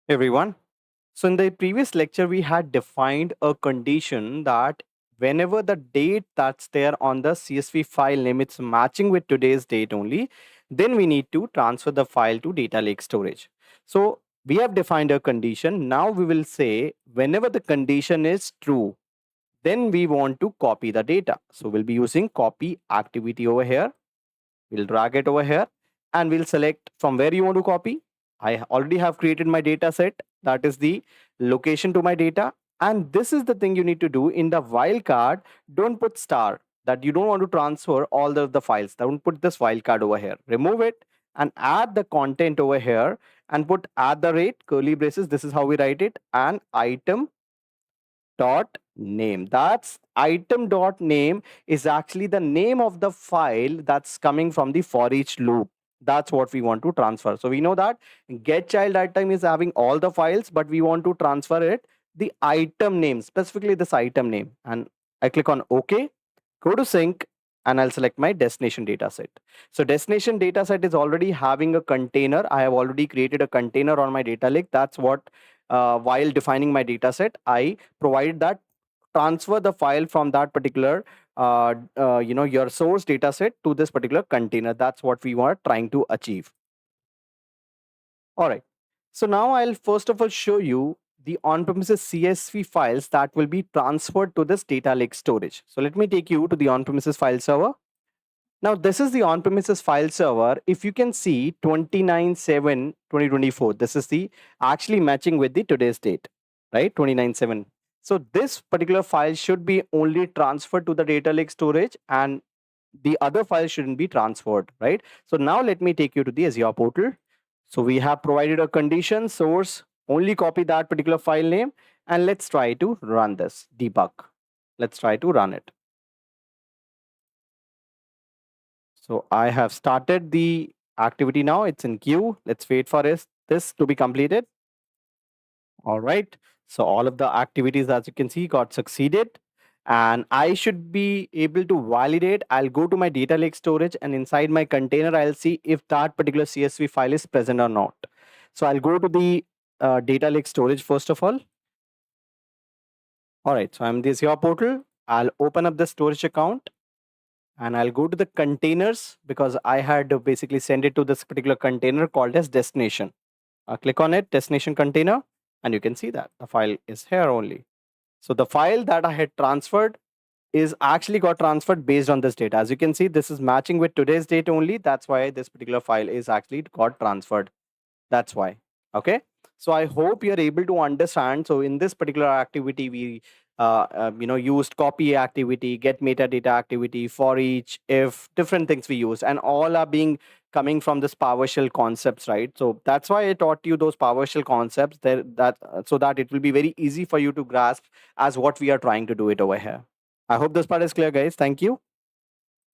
Everyone. So, in the previous lecture, we had defined a condition that whenever the date that's there on the CSV file name is matching with today's date only, then we need to transfer the file to data lake storage. So, we have defined a condition. Now, we will say whenever the condition is true, then we want to copy the data. So, we'll be using copy activity over here. We'll drag it over here and we'll select from where you want to copy. I already have created my data set. That is the location to my data. And this is the thing you need to do in the wildcard. Don't put star that you don't want to transfer all the files. Don't put this wildcard over here. Remove it and add the content over here and put at the rate curly braces. This is how we write it and item dot name. That's item dot name is actually the name of the file that's coming from the for each loop. That's what we want to transfer. So we know that get child item is having all the files, but we want to transfer it the item name, specifically this item name. And I click on OK, go to sync, and I'll select my destination data set. So destination data set is already having a container. I have already created a container on my data lake. That's what while defining my data set, I provide that transfer the file from that particular your source data set to this particular container. That's what we were trying to achieve. All right. So now I'll first of all show you the on-premises CSV files that will be transferred to this data lake storage. So let me take you to the on-premises file server. Now, this is the on-premises file server. If you can see 29/7/2024, this is the actually matching with the today's date, right? 29/7. So this particular file should be only transferred to the data lake storage and the other file shouldn't be transferred, right? So now let me take you to the Azure portal. So we have provided a condition source, only copy that particular file name and let's try to run this debug. Let's try to run it. So I have started the activity now. It's in queue. Let's wait for this to be completed. All right. So all of the activities, as you can see, got succeeded. And I should be able to validate. I'll go to my data lake storage and inside my container, I'll see if that particular CSV file is present or not. So I'll go to the data lake storage first of all. All right. So I'm this your portal. I'll open up the storage account and I'll go to the containers because I had to basically send it to this particular container called as destination. I'll click on it, destination container, and you can see that the file is here only. So the file that I had transferred is actually got transferred based on this data. As you can see, this is matching with today's date only. That's why this particular file is actually got transferred. That's why. Okay. So I hope you're able to understand. So in this particular activity, we used copy activity, get metadata activity, for each, if different things we use, and all are being coming from this PowerShell concepts, right? So that's why I taught you those PowerShell concepts there, that so that it will be very easy for you to grasp as what we are trying to do it over here. I hope this part is clear, guys. Thank you.